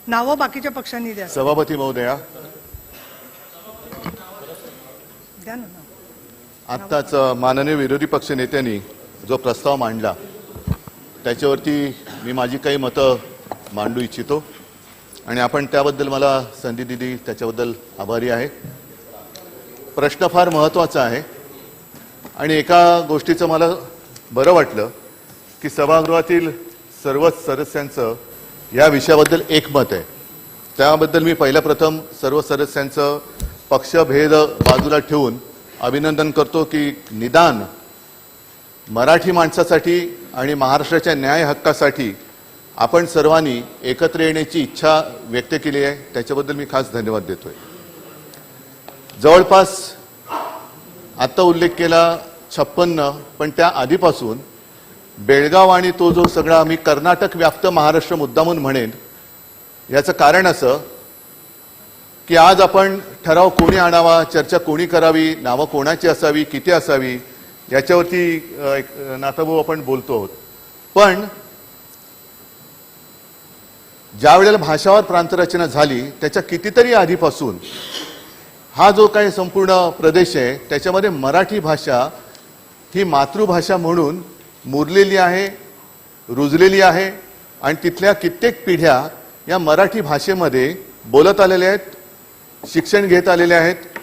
नावं बाकीच्या पक्षांनी द्या. सभापती महोदया, द्या ना. आत्ताच माननीय विरोधी पक्ष नेत्यांनी जो प्रस्ताव मांडला त्याच्यावरती मी माझी काही मतं मांडू इच्छितो आणि आपण त्याबद्दल मला संधी दिली त्याच्याबद्दल आभारी आहे. प्रश्न फार महत्त्वाचा आहे आणि एका गोष्टीचं मला बरं वाटलं की सभागृहातील सर्वच सदस्यांचं या विषयाबद्दल एकमत आहे. त्याबद्दल मी पहिल्या प्रथम सर्व सदस्यांचं पक्षभेद बाजूला ठेवून अभिनंदन करतो की निदान मराठी माणसासाठी आणि महाराष्ट्राच्या न्याय हक्कासाठी आपण सर्वांनी एकत्र येण्याची इच्छा व्यक्त केली आहे. त्याच्याबद्दल मी खास धन्यवाद देतोय. जवळपास आत्ता उल्लेख केला 56, पण त्या आधीपासून बेळगाव आणि तो जो सगळा मी कर्नाटक व्याप्त महाराष्ट्र मुद्दामून म्हणेन, याचं कारण असं की आज आपण ठराव कोणी आणावा, चर्चा कोणी करावी, नावं कोणाची असावी, किती असावी याच्यावरती नाथाभाऊ आपण बोलतो आहोत. पण ज्या वेळेला भाषावर प्रांतरचना झाली त्याच्या कितीतरी आधीपासून हा जो काही संपूर्ण प्रदेश आहे त्याच्यामध्ये मराठी भाषा ही मातृभाषा म्हणून मुरलेली आहे, रुजलेली आहे आणि तिथल्या कित्येक पिढ्या या मराठी भाषेमध्ये बोलत आलेल्या आहेत, शिक्षण घेत आलेले आहेत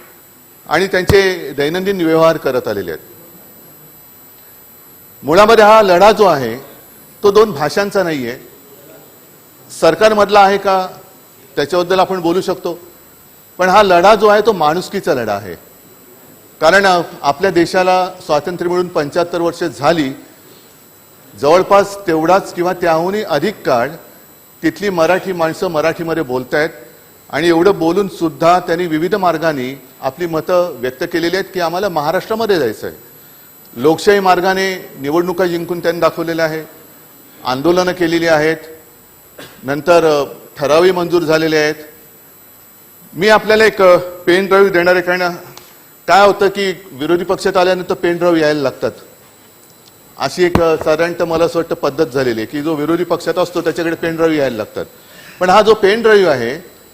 आणि त्यांचे दैनंदिन व्यवहार करत आलेले आहेत. मुळामध्ये हा लढा जो आहे तो दोन भाषांचा नाही आहे, सरकारमधला आहे का त्याच्याबद्दल आपण बोलू शकतो, पण हा लढा जो आहे तो माणुसकीचा लढा आहे. कारण आपल्या देशाला स्वातंत्र्य मिळून 75 वर्ष झाली, जवळपास तेवढाच किंवा त्याहूनही अधिक काळ तिथली मराठी माणसं मराठीमध्ये बोलतायत आणि एवढं बोलून सुद्धा त्यांनी विविध मार्गाने आपली मतं व्यक्त केलेली आहेत की आम्हाला महाराष्ट्रामध्ये जायचं आहे. लोकशाही मार्गाने निवडणुका जिंकून त्यांनी दाखवलेल्या आहे, आंदोलनं केलेली आहेत, नंतर ठरावही मंजूर झालेले आहेत. मी आपल्याला एक पेन ड्राईव्ह देणार आहे, कारण काय होतं की विरोधी पक्षात आल्यानंतर पेन ड्राईव्ह यायला लागतात, अशी एक साधारणतः मला असं वाटतं पद्धत झालेली आहे की जो विरोधी पक्षात असतो त्याच्याकडे पेन ड्राईव्ह यायला लागतात. पण हा जो पेन ड्राईव्ह आहे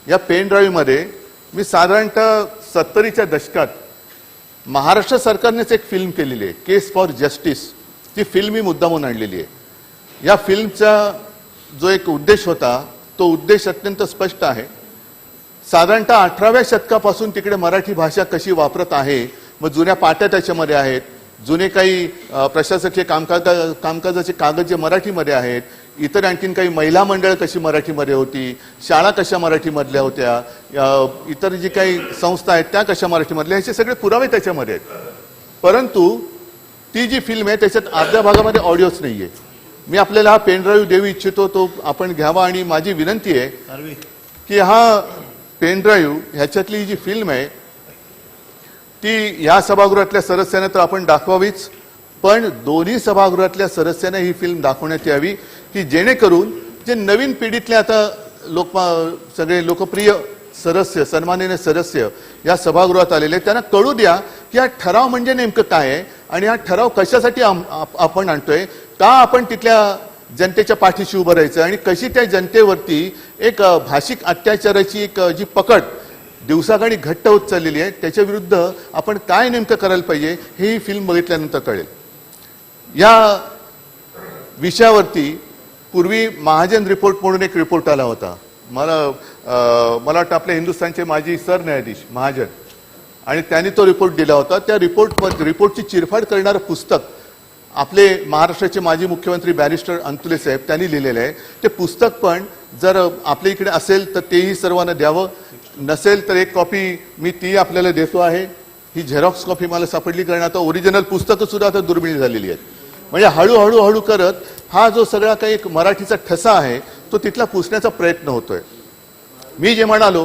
या पेन ड्राईव्हमध्ये मी साधारणतः 70च्या दशकात महाराष्ट्र सरकारनेच एक फिल्म केलेली आहे, केस फॉर जस्टिस. ती फिल्म मी मुद्दामून आणलेली आहे. या फिल्मचा जो एक उद्देश होता तो उद्देश अत्यंत स्पष्ट आहे. साधारणतः 18व्या शतकापासून तिकडे मराठी भाषा कशी वापरत आहे, मग जुन्या पाट्या त्याच्यामध्ये आहेत, जुने काही प्रशासकीय कामकाजाचे कागद जे मराठीमध्ये आहेत, इतर आणखीन काही महिला मंडळ कशी मराठीमध्ये होती, शाळा कशा मराठीमधल्या होत्या, इतर जी काही संस्था आहेत त्या कशा मराठीमधल्या, ह्याचे सगळे पुरावे त्याच्यामध्ये आहेत. परंतु ती जी फिल्म आहे त्याच्यात अर्ध्या भागामध्ये ऑडिओच नाही आहे. मी आपल्याला हा पेन ड्राईव्ह देऊ इच्छितो, तो आपण घ्यावा आणि माझी विनंती आहे की हा पेन ड्राईव्ह ह्याच्यातली जी फिल्म आहे ती या सभागृहातल्या सदस्यांना तर आपण दाखवावीच, पण दोन्ही सभागृहातल्या सदस्यांना ही फिल्म दाखवण्यात यावी की जेणेकरून जे नवीन पिढीतले आता सगळे लोकप्रिय सदस्य, सन्माननीय सदस्य या सभागृहात आलेले त्यांना कळू द्या की हा ठराव म्हणजे नेमकं काय आहे आणि हा ठराव कशासाठी आपण आणतोय, का आपण तिथल्या जनतेच्या पाठीशी उभं राहायचं आणि कशी त्या जनतेवरती एक भाषिक अत्याचाराची एक जी पकड दिवसागणी घट्ट होत चाललेली आहे त्याच्या विरुद्ध आपण काय नेमकं करायला पाहिजे हे ही फिल्म बघितल्यानंतर कळेल. या विषयावरती पूर्वी महाजन रिपोर्ट म्हणून एक रिपोर्ट आला होता. मला वाटतं आपल्या हिंदुस्थानचे माजी सरन्यायाधीश महाजन, आणि त्यांनी तो रिपोर्ट दिला होता. त्या रिपोर्टची चिरफाड करणारं पुस्तक आपले महाराष्ट्राचे माजी मुख्यमंत्री बॅरिस्टर अंतुले साहेब त्यांनी लिहिलेलं आहे. ते पुस्तक पण जर आपल्या इकडे असेल तर तेही सर्वांना द्यावं, नसेल तर एक कॉपी मी ती आपल्याला देतो आहे. ही झेरॉक्स कॉपी मला सापडली, कारण आता ओरिजिनल पुस्तकं सुद्धा आता दुर्मिळ झालेली आहेत. म्हणजे हळूहळू करत हा जो सगळा काही एक मराठीचा ठसा आहे तो तिथला पुसण्याचा प्रयत्न होतोय. मी जे म्हणालो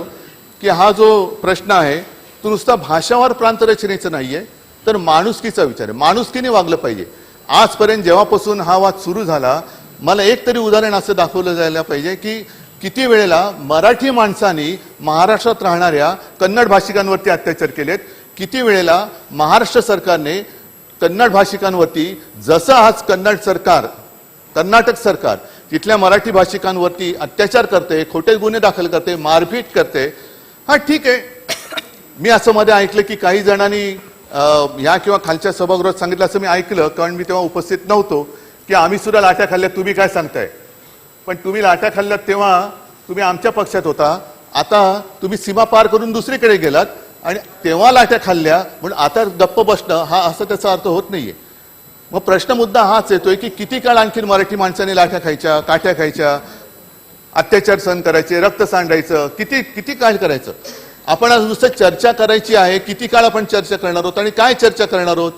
की हा जो प्रश्न आहे तो नुसता भाषावार प्रांतरचनेचा नाहीये, तर माणुसकीचा विचार आहे. माणुसकीने वागलं पाहिजे. आजपर्यंत जेव्हापासून हा वाद सुरू झाला मला एक तरी उदाहरण असं दाखवलं जायला पाहिजे की किती वेळेला मराठी माणसांनी महाराष्ट्रात राहणाऱ्या कन्नड भाषिकांवरती अत्याचार केलेत, किती वेळेला महाराष्ट्र सरकारने कन्नड भाषिकांवरती, जसं आज कर्नाटक सरकार तिथल्या मराठी भाषिकांवरती अत्याचार करते, खोटे गुन्हे दाखल करते, मारपीट करते. हा ठीक आहे. मी असं मध्ये ऐकलं की काही जणांनी ह्या किंवा खालच्या सभागृहात सांगितलं, असं मी ऐकलं, कारण मी तेव्हा उपस्थित नव्हतो, की आम्ही सुद्धा लाट्या खाल्ल्यात, तुम्ही काय सांगताय. पण तुम्ही लाट्या खाल्ल्यात तेव्हा तुम्ही आमच्या पक्षात होता, आता तुम्ही सीमा पार करून दुसरीकडे गेलात आणि तेव्हा लाट्या खाल्ल्या म्हणून आता गप्प बसणं हा असा त्याचा अर्थ होत नाहीये. मग प्रश्न मुद्दा हाच येतोय की किती काळ आणखी मराठी माणसाने लाट्या खायच्या, काठ्या खायच्या, अत्याचार सहन करायचे, रक्त सांडायचं, किती किती काळ करायचं. आपण आज नुसतं चर्चा करायची आहे, किती काळ आपण चर्चा करणार आहोत आणि काय चर्चा करणार आहोत.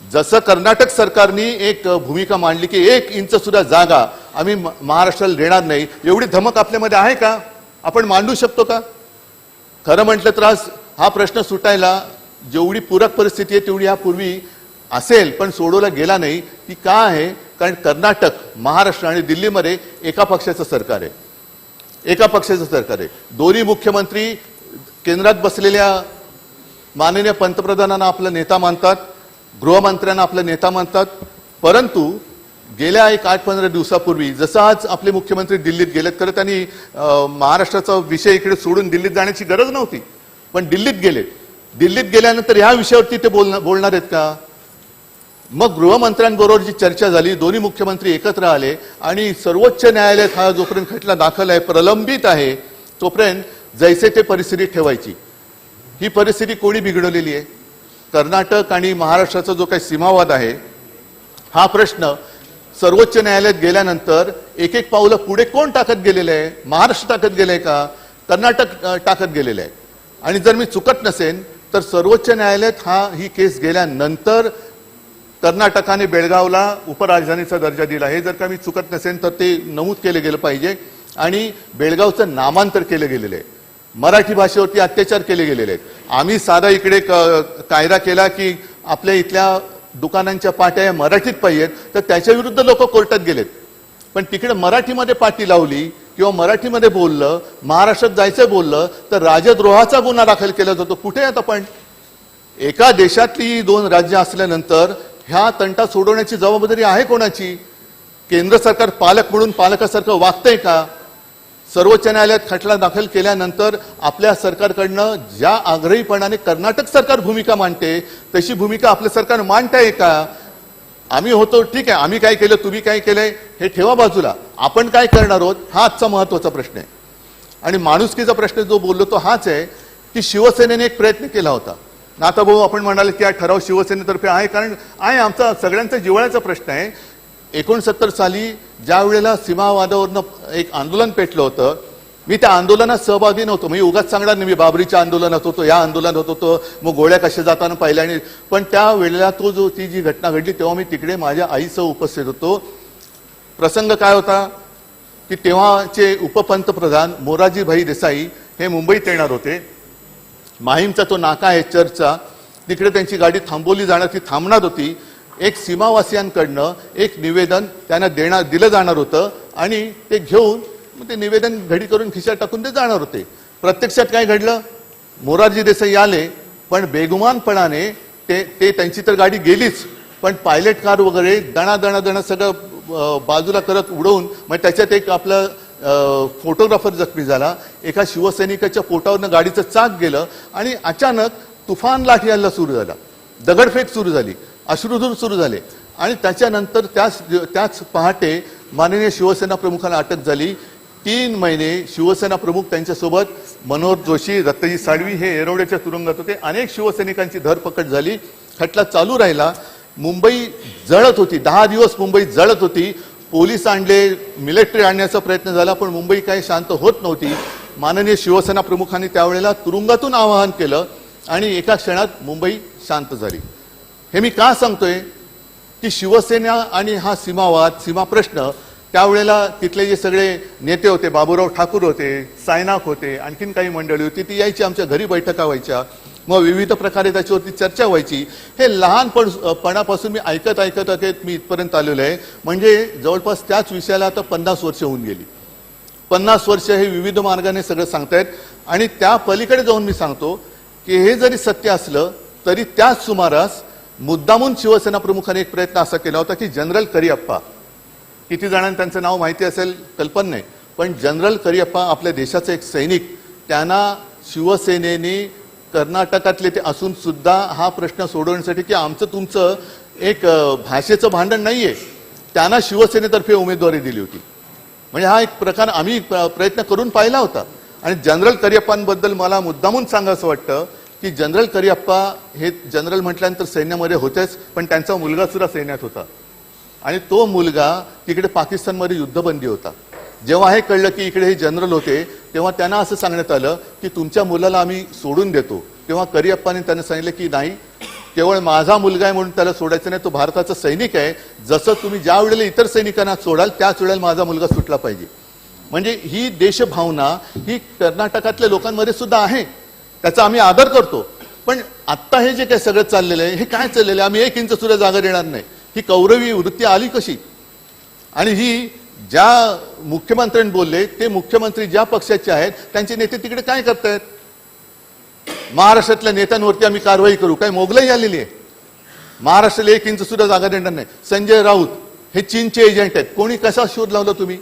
जसं कर्नाटक सरकारने एक भूमिका मांडली की 1 इंच सुद्धा जागा आम्ही महाराष्ट्राला देणार नाही, एवढी धमक आपल्यामध्ये आहे का, आपण मांडू शकतो का. खरं म्हटलं तर आज हा प्रश्न सुटायला जेवढी पूरक परिस्थिती आहे तेवढी यापूर्वी असेल, पण सोडवला गेला नाही. ती का आहे, कारण कर्नाटक, महाराष्ट्र आणि दिल्लीमध्ये एका पक्षाचं सरकार आहे, एका पक्षाचं सरकार आहे. दोन्ही मुख्यमंत्री केंद्रात बसलेल्या माननीय पंतप्रधानांना आपला नेता मानतात, गृहमंत्र्यांना आपला नेता मानतात. परंतु गेल्या 8-15 दिवसापूर्वी जसं आज आपले मुख्यमंत्री दिल्लीत गेलेत, खरं त्यांनी महाराष्ट्राचा विषय इकडे सोडून दिल्लीत जाण्याची गरज नव्हती, पण दिल्लीत गेलेत. दिल्लीत गेल्यानंतर ह्या विषयावरती ते बोलणार आहेत का. मग गृहमंत्र्यांबरोबर जी चर्चा झाली, दोन्ही मुख्यमंत्री एकत्र आले आणि सर्वोच्च न्यायालयात हा जोपर्यंत खटला दाखल आहे, प्रलंबित आहे, तोपर्यंत जैसे ते परिस्थिती ठेवायची. ही परिस्थिती कोणी बिघडवलेली आहे. कर्नाटक आणि महाराष्ट्राचा जो काही सीमावाद आहे, हा प्रश्न सर्वोच्च न्यायालयात गेल्यानंतर एक एक पावलं पुढे कोण टाकत गेलेलं आहे. महाराष्ट्र टाकत गेलंय का, कर्नाटक टाकत गेलेलं आहे. आणि जर मी चुकत नसेन तर सर्वोच्च न्यायालयात ही केस गेल्यानंतर कर्नाटकाने बेळगावला उपराजधानीचा दर्जा दिला. हे जर का मी चुकत नसेल तर ते नमूद केले गेलं पाहिजे. आणि बेळगावचं नामांतर केलं गेलेलं आहे, मराठी भाषेवरती अत्याचार केले गेलेले आहेत. आम्ही साधा इकडे कायदा केला की आपल्या इथल्या दुकानांच्या पाट्या मराठीत पाहिजेत, तर त्याच्या विरुद्ध लोक कोर्टात गेलेत. पण तिकडे मराठीमध्ये पाटी लावली किंवा मराठीमध्ये बोललं, महाराष्ट्रात जायचं बोललं तर राजद्रोहाचा गुन्हा दाखल केला जातो. कुठे आहेत आपण. एका देशातली 2 राज्य असल्यानंतर ह्या तंटा सोडवण्याची जबाबदारी आहे कोणाची. केंद्र सरकार पालक म्हणून पालकासारखं वागतंय का. सर्वोच्च न्यायालयात खटला दाखल केल्यानंतर आपल्या सरकारकडनं ज्या आग्रहीपणाने कर्नाटक सरकार भूमिका मांडते तशी भूमिका आपलं सरकार मांडताय का. आम्ही होतो ठीक आहे, आम्ही काय केलं, तुम्ही काय केलंय हे ठेवा बाजूला, आपण काय करणार आहोत हा आजचा महत्वाचा प्रश्न आहे. आणि माणुसकीचा प्रश्न जो बोललो तो हाच आहे की शिवसेनेने एक प्रयत्न केला होता. नाथाभाऊ आपण म्हणाले की हा ठराव शिवसेनेतर्फे आहे, कारण आहे आमचा सगळ्यांचा जिव्हाळ्याचा प्रश्न आहे. 69 साली ज्या वेळेला सीमावादावरनं एक आंदोलन पेटलं होतं, मी त्या आंदोलनात सहभागी नव्हतो. मी उगाच सांगणार नाही मी बाबरीच्या आंदोलनात होतो, या आंदोलनात होतो, मग गोळ्या कशा जाताना पाहिल्या. आणि पण त्या वेळेला ती जी घटना घडली तेव्हा मी तिकडे माझ्या आईसह उपस्थित होतो. प्रसंग काय होता की तेव्हाचे उपपंतप्रधान मोरारजीभाई देसाई हे मुंबईत येणार होते. माहीमचा तो नाका आहे चर्चचा, तिकडे त्यांची गाडी थांबवली जाणार, ती थांबणार होती. एक सीमावासियांकडनं एक निवेदन त्यांना दिलं जाणार होतं आणि ते घेऊन मग ते निवेदन घडी करून खिशात टाकून ते जाणार होते. प्रत्यक्षात काय घडलं, मोरारजी देसाई आले पण बेगुमानपणाने ते त्यांची तर गाडी गेलीच, पण पायलट कार वगैरे दणा सगळं बाजूला करत उडवून, मग त्याच्यात एक आपलं फोटोग्राफर जखमी झाला. एका शिवसैनिकाच्या पोटावरनं गाडीचं चाक गेलं आणि अचानक तुफान लाठी हल्ला सुरू झाला, दगडफेक सुरू झाली, अश्रुधूर सुरू झाले. आणि त्याच्यानंतर त्याच पहाटे माननीय शिवसेना प्रमुखांना अटक झाली. 3 महिने शिवसेना प्रमुख त्यांच्यासोबत मनोहर जोशी, दत्तजी साळवी हे येरवड्याच्या तुरुंगात होते. अनेक शिवसैनिकांची धरपकड झाली. खटला चालू राहिला. मुंबई जळत होती, 10 दिवस मुंबई जळत होती. पोलीस आणले, मिलिटरी आणण्याचा प्रयत्न झाला, पण मुंबई काही शांत होत नव्हती. माननीय शिवसेना प्रमुखांनी त्यावेळेला तुरुंगातून आवाहन केलं आणि एका क्षणात मुंबई शांत झाली. हे मी का सांगतोय की शिवसेना आणि हा सीमा प्रश्न त्यावेळेला तिथले जे सगळे नेते होते, बाबूराव ठाकूर होते, सायनाक होते, आणखीन काही मंडळी होती, ती यायची आमच्या घरी बैठका व्हायच्या, मग विविध प्रकारे त्याच्यावरती चर्चा व्हायची. हे लहानपणापासून मी ऐकत मी इथपर्यंत आलेलो आहे. म्हणजे जवळपास त्याच विषयाला आता 50 वर्ष होऊन गेली. 50 वर्ष हे विविध मार्गाने सगळं सांगतायत. आणि त्या पलीकडे जाऊन मी सांगतो की हे जरी सत्य असलं तरी त्याच सुमारास मुद्दामून शिवसेना प्रमुखाने एक प्रयत्न असा केला होता की जनरल करिअप्पा किती जणांना त्यांचं नाव माहिती असेल कल्पना नाही, पण जनरल करियप्पा आपल्या देशाचे एक सैनिक, त्यांना शिवसेनेने कर्नाटकातले ते असून सुद्धा हा प्रश्न सोडवण्यासाठी की आमचं तुमचं एक भाषेचं भांडण नाहीये, त्यांना शिवसेनेतर्फे उमेदवारी दिली होती. म्हणजे हा एक प्रकार आम्ही प्रयत्न करून पाहिला होता. आणि जनरल करियप्पांबद्दल मला मुद्दामून सांगायचं वाटतं की जनरल करियप्पा हे जनरल म्हटल्यानंतर सैन्यामध्ये होतेच, पण त्यांचा मुलगा सुद्धा सैन्यात होता आणि तो मुलगा तिकडे पाकिस्तानमध्ये युद्धबंदी होता. जेव्हा हे कळलं की इकडे हे जनरल होते तेव्हा त्यांना असं सांगण्यात आलं की तुमच्या मुलाला आम्ही सोडून देतो. तेव्हा करियप्पाने त्यांना सांगितलं की नाही, केवळ माझा मुलगा आहे म्हणून त्याला सोडायचं नाही, तो भारताचा सैनिक आहे, जसं तुम्ही ज्या वेळेला इतर सैनिकांना सोडाल त्याच वेळेला माझा मुलगा सुटला पाहिजे. म्हणजे ही देशभावना ही कर्नाटकातल्या लोकांमध्ये सुद्धा आहे, त्याचा आम्ही आदर करतो. पण आत्ता हे जे काही सगळं चाललेलं आहे हे काय चाललेलं आहे, आम्ही 1 इंच सुद्धा जागा देणार नाही, ही कौरवी वृत्ती आली कशी? आणि ही ज्या मुख्यमंत्र्यांनी बोलले ते मुख्यमंत्री ज्या पक्षाचे आहेत त्यांचे नेते तिकडे काय करतायत? महाराष्ट्रातल्या नेत्यांवरती आम्ही कारवाई करू, काय मोगलाई आलेली आहे? महाराष्ट्राला 1 इंच सुद्धा जागा देणार नाही. संजय राऊत हे चीनचे एजंट आहेत. कोणी कसा शोध लावला तुम्ही?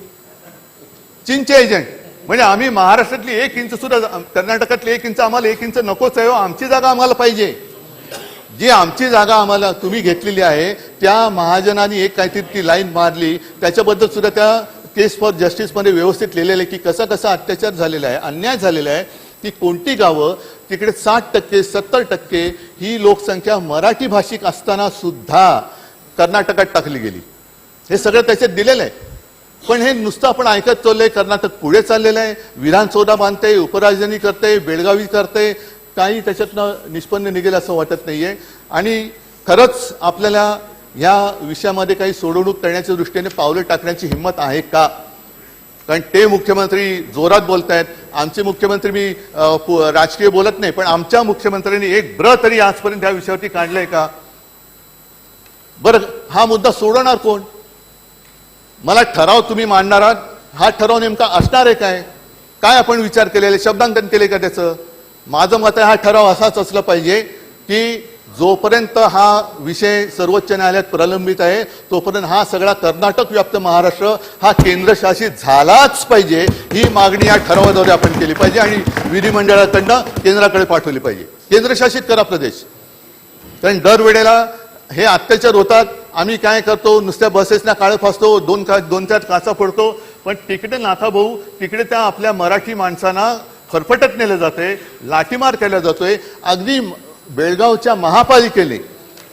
चीनचे एजंट. म्हणजे आम्ही महाराष्ट्रातली 1 इंच सुद्धा, कर्नाटकातली 1 इंच आम्हाला 1 इंच नकोच आहे, आमची जागा आम्हाला पाहिजे. जी आमची जागा आम्हाला तुम्ही घेतलेली आहे त्या महाजनांनी एक काहीतरी ती लाईन मारली, त्याच्याबद्दल सुद्धा त्या केस फॉर जस्टिसमध्ये व्यवस्थित लिहिलेलं आहे की कसा कसा अत्याचार झालेला आहे, अन्याय झालेला आहे. ती कोणती गावं तिकडे 60% 70% ही लोकसंख्या मराठी भाषिक असताना सुद्धा कर्नाटकात टाकली गेली. हे सगळं त्याच्यात दिलेलं आहे. पण हे नुसतं आपण ऐकत चाललंय. कर्नाटक पुढे चाललेलं आहे, विधानसौधा बांधते, उपराजधानी करते, बेळगावी करते, काही त्याच्यातनं निष्पन्न निघेल असं वाटत नाहीये. आणि खरंच आपल्याला या विषयामध्ये काही सोडवणूक करण्याच्या दृष्टीने पावलं टाकण्याची हिंमत आहे का? कारण ते मुख्यमंत्री जोरात बोलतायत, आमचे मुख्यमंत्री, मी राजकीय बोलत नाही, पण आमच्या मुख्यमंत्र्यांनी एक ब्र तरी आजपर्यंत या विषयावरती काढलंय का? बरं, हा मुद्दा सोडवणार कोण? मला ठराव तुम्ही मांडणार आहात, हा ठराव नेमका असणार आहे काय? काय आपण विचार केलेले, शब्दांकन केले का त्याचं? माझं मत आहे हा ठराव असाच असला पाहिजे की जोपर्यंत हा विषय सर्वोच्च न्यायालयात प्रलंबित आहे तोपर्यंत हा सगळा कर्नाटक व्याप्त महाराष्ट्र हा केंद्रशासित झालाच पाहिजे. ही मागणी या ठरावाद्वारे आपण केली पाहिजे आणि विधिमंडळाकडनं केंद्राकडे पाठवली पाहिजे. केंद्रशासित करा प्रदेश. कारण दरवेळेला हे अत्याचार होतात. आम्ही काय करतो, नुसत्या बसेसना काळं फासतो, 2-4 काचा फोडतो, पण तिकडे नाथा भाऊ, तिकडे त्या आपल्या मराठी माणसांना फरफटत नेलं जाते, लाठीमार केला जातोय. अगदी बेळगावच्या महापालिकेने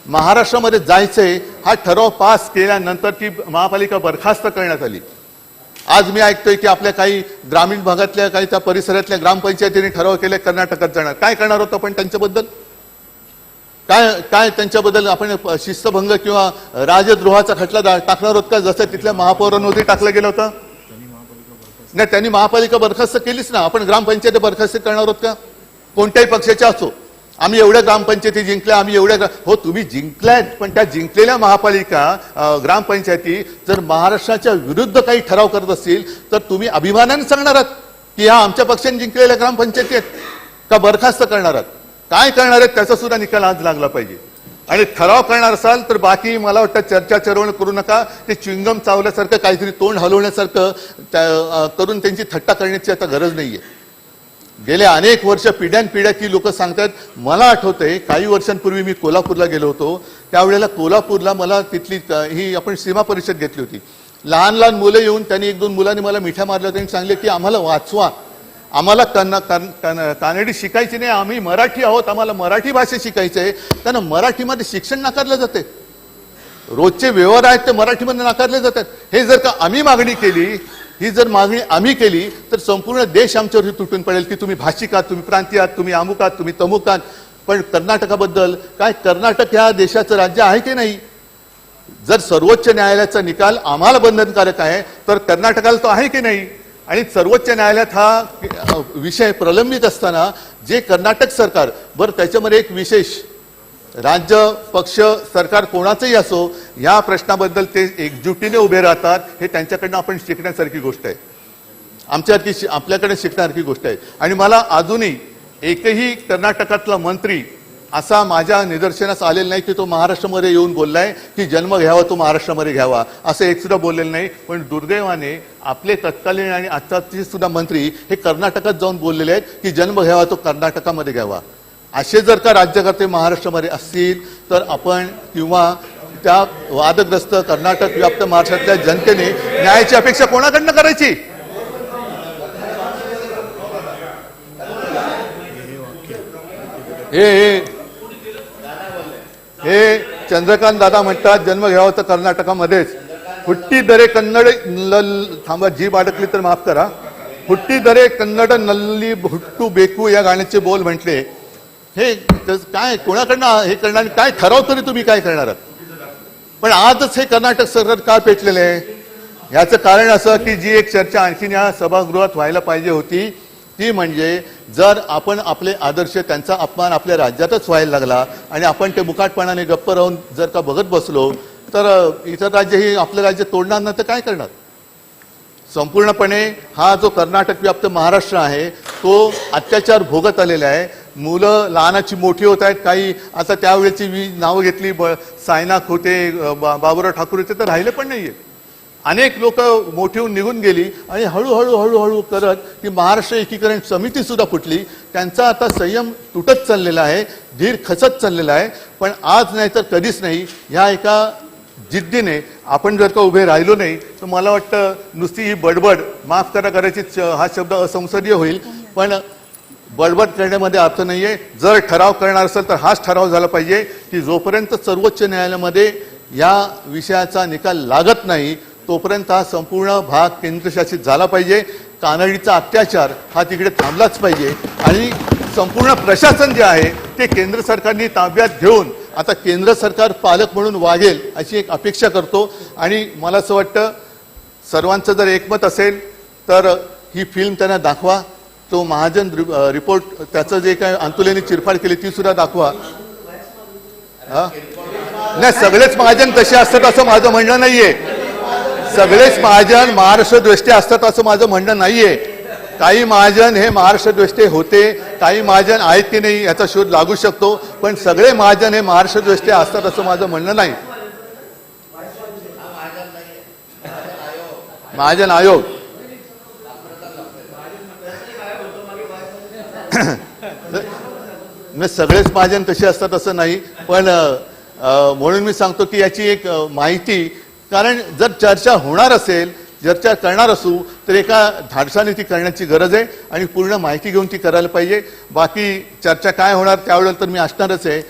महाराष्ट्रामध्ये जायचंय हा ठराव पास केल्यानंतर ती महापालिका बरखास्त करण्यात आली. आज मी ऐकतोय की आपल्या काही ग्रामीण भागातल्या काही त्या परिसरातल्या ग्रामपंचायतीने ठराव केले कर्नाटकात जाणार. काय करणार होतं आपण त्यांच्याबद्दल? काय त्यांच्याबद्दल आपण शिस्तभंग किंवा राजद्रोहाचा खटला टाकणार आहोत का, जसं तिथल्या महापौरांवरती टाकलं गेलं होतं? नाही, त्यांनी महापालिका बरखास्त केलीच ना. आपण ग्रामपंचायती बरखास्त करणार आहोत का? कोणत्याही पक्षाच्या असो. आम्ही एवढ्या ग्रामपंचायती जिंकल्या, आम्ही एवढ्या, हो तुम्ही जिंकल्यात, पण त्या जिंकलेल्या महापालिका ग्रामपंचायती जर महाराष्ट्राच्या विरुद्ध काही ठराव करत असतील तर तुम्ही अभिमानाने सांगणार आहात की ह्या आमच्या पक्षाने जिंकलेल्या ग्रामपंचायती आहेत का बरखास्त करणार आहात? काय करणार आहेत त्याचा सुद्धा निकाल आज लागला पाहिजे. आणि ठराव करणार असाल तर बाकी मला वाटतं चर्चा चरवण करू नका. ते च्युइंगम चावल्यासारखं काहीतरी तोंड हलवण्यासारखं करून त्यांची थट्टा करण्याची आता गरज नाहीये. गेल्या अनेक वर्ष पिढ्यानपिढ्या की लोक सांगतात. मला आठवतंय काही वर्षांपूर्वी मी कोल्हापूरला गेलो होतो, त्यावेळेला कोल्हापूरला मला तिथली ही आपण सीमा परिषद घेतली होती. लहान लहान मुलं येऊन त्यांनी 1-2 मुलांनी मला मिठ्या मारल्या, त्यांनी सांगले की आम्हाला वाचवा, आम्हाला कानडी शिकायची नाही, आम्ही मराठी आहोत, आम्हाला मराठी भाषा शिकायची आहे. त्यांना मराठीमध्ये शिक्षण नाकारलं जाते. रोजचे व्यवहार आहेत ते मराठीमध्ये नाकारले जातात. हे जर का आम्ही मागणी केली, ही जर मागणी आम्ही केली तर संपूर्ण देश आमच्यावरती तुटून पडेल की तुम्ही भाषिक आहात, तुम्ही प्रांतीय आहात, तुम्ही अमुक आहात, तुम्ही तमुक आहात. पण कर्नाटकाबद्दल काय, कर्नाटक ह्या देशाचं राज्य आहे की नाही? जर सर्वोच्च न्यायालयाचा निकाल आम्हाला बंधनकारक आहे तर कर्नाटकाला तो आहे की नाही? आणि सर्वोच्च न्यायालयात हा विषय प्रलंबित असताना जे कर्नाटक सरकार, बरं त्याच्यामध्ये एक विशेष, राज्य पक्ष सरकार कोणाचंही असो या प्रश्नाबद्दल ते एकजुटीने उभे राहतात. हे त्यांच्याकडनं आपण शिकण्यासारखी गोष्ट आहे, आपल्याकडे शिकण्यासारखी गोष्ट आहे. आणि मला अजूनही एकही कर्नाटकातला मंत्री असा माझ्या निदर्शनास आलेलं नाही की तो महाराष्ट्रामध्ये येऊन बोललाय की जन्म घ्यावा तो महाराष्ट्रामध्ये घ्यावा, असं एक सुद्धा बोललेलं नाही. पण दुर्दैवाने आपले तत्कालीन आणि आत्ताचे सुद्धा मंत्री हे कर्नाटकात जाऊन बोललेले आहेत की जन्म घ्यावा तो कर्नाटकामध्ये घ्यावा. असे जर का राज्यकर्ते महाराष्ट्रामध्ये असतील तर आपण किंवा त्या वादग्रस्त कर्नाटक व्याप्त महाराष्ट्रातल्या जनतेने न्यायाची अपेक्षा कोणाकडनं करायची? हे चंद्रकांत दादा म्हणतात जन्म घ्यावा तर कर्नाटकामध्येच. हुट्टीदरे कन्नड थांबा, जीभ अडकली तर माफ करा. हुट्टीदरे कन्नड नल्ली हुट्टू बेकू या गाण्याचे बोल म्हटले. हे काय कोणाकडनं हे करणार, काय ठराव तरी तुम्ही काय करणार आहात? पण आजच हे कर्नाटक सरकार का पेटलेलं आहे? याचं कारण असं की जी एक चर्चा आणखीन या सभागृहात व्हायला पाहिजे होती ती म्हणजे जर आपण आपले आदर्श त्यांचा अपमान आपल्या राज्यातच व्हायला लागला आणि आपण ते मुकाटपणाने गप्प राहून जर का बघत बसलो तर इतर राज्य ही आपलं राज्य तोडणार नाही तर काय करणार? संपूर्णपणे हा जो कर्नाटक व्याप्त महाराष्ट्र आहे तो अत्याचार भोगत आलेला आहे. मुलं लहानाची मोठी होत आहेत. काही आता त्यावेळेची मी नावं घेतली, सायना खोटे, बाबुराव ठाकूर ते तर राहिले पण नाहीये. अनेक लोक मोठी होऊन निघून गेली आणि हळूहळू हळूहळू करत ही महाराष्ट्र एकीकरण समिती सुद्धा फुटली. त्यांचा आता संयम तुटत चाललेला आहे, धीर खचत चाललेला आहे. पण आज नाही तर कधीच नाही ह्या एका जिद्दीने आपण जर का उभे राहिलो नाही तर मला वाटतं नुसती ही बडबड, माफ करा करायची हा शब्द असंसदीय होईल, पण बडबड करण्यामध्ये अर्थ नाहीये. जर ठराव करणार असेल तर हाच ठराव झाला पाहिजे की जोपर्यंत सर्वोच्च न्यायालयामध्ये या विषयाचा निकाल लागत नाही तोपर्यंत हा संपूर्ण भाग केंद्रशासित झाला पाहिजे. कानडीचा अत्याचार हा तिकडे थांबलाच पाहिजे आणि संपूर्ण प्रशासन जे आहे ते केंद्र सरकारने ताब्यात घेऊन आता केंद्र सरकार पालक म्हणून वागेल अशी एक अपेक्षा करतो. आणि मला असं वाटतं सर्वांचं जर एकमत असेल तर ही फिल्म त्यांना दाखवा. तो महाजन रिपोर्ट त्याचं जे काय अंतुलेने चिरफाड केली ती सुद्धा दाखवा. नाही, सगळेच महाजन तसे असतात असं माझं म्हणणं नाहीये. सगळेच महाजन महाराष्ट्रद्वेष्टे असतात असं माझं म्हणणं नाहीये. काही महाजन हे महाराष्ट्रद्वेष्टे होते, काही महाजन आहेत की नाही याचा शोध लागू शकतो, पण सगळे महाजन हे महाराष्ट्रद्वेष्टे असतात असं माझं म्हणणं नाही. महाजन आयोग सगळेच महाजन तसे असतात असं नाही, पण म्हणून मी सांगतो की याची एक माहिती, कारण जर चर्चा होणार असेल, चर्चा करणार असू तर एका धाडसाने ती करण्याची गरज आहे आणि पूर्ण माहिती घेऊन ती करायला पाहिजे. बाकी चर्चा काय होणार त्यावेळेला तर मी असणारच आहे.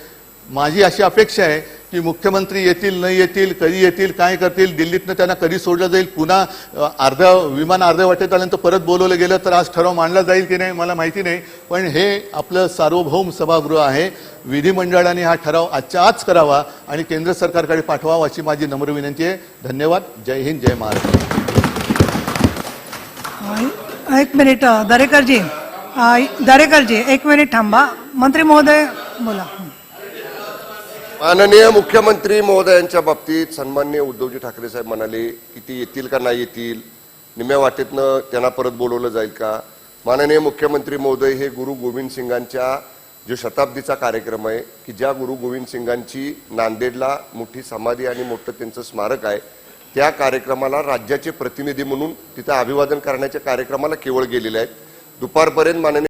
माझी अशी अपेक्षा आहे की मुख्यमंत्री येतील नाही येतील, कधी येतील, काय करतील, दिल्लीतनं त्यांना कधी सोडलं जाईल, पुन्हा विमान अर्ध्या वाटेत आल्यानंतर परत बोलवलं गेलं तर आज ठराव मांडला जाईल की नाही मला माहिती नाही. पण हे आपलं सार्वभौम सभागृह आहे. विधिमंडळाने हा ठराव आजच्या आज करावा आणि केंद्र सरकारकडे पाठवावा अशी माझी नम्र विनंती आहे. धन्यवाद. जय हिंद, जय महाराष्ट्र. एक मिनिट दरेकरजी, दरेकरजी एक मिनिट थांबा. मंत्री महोदय बोला. माननीय मुख्यमंत्री महोदयांच्या बाबतीत सन्माननीय उद्धवजी ठाकरे साहेब म्हणाले की ती येतील का नाही येतील, निम्या वाटेतनं त्यांना परत बोलवलं जाईल का. माननीय मुख्यमंत्री महोदय, हे गुरु गोविंद सिंगांच्या जो शताब्दीचा कार्यक्रम आहे की ज्या गुरु गोविंद सिंगांची नांदेडला मोठी समाधी आणि मोठं त्यांचं स्मारक आहे, त्या कार्यक्रमाला राज्याचे प्रतिनिधी म्हणून तिथं अभिवादन करण्याच्या कार्यक्रमाला केवळ गेलेले आहेत. दुपारपर्यंत माननीय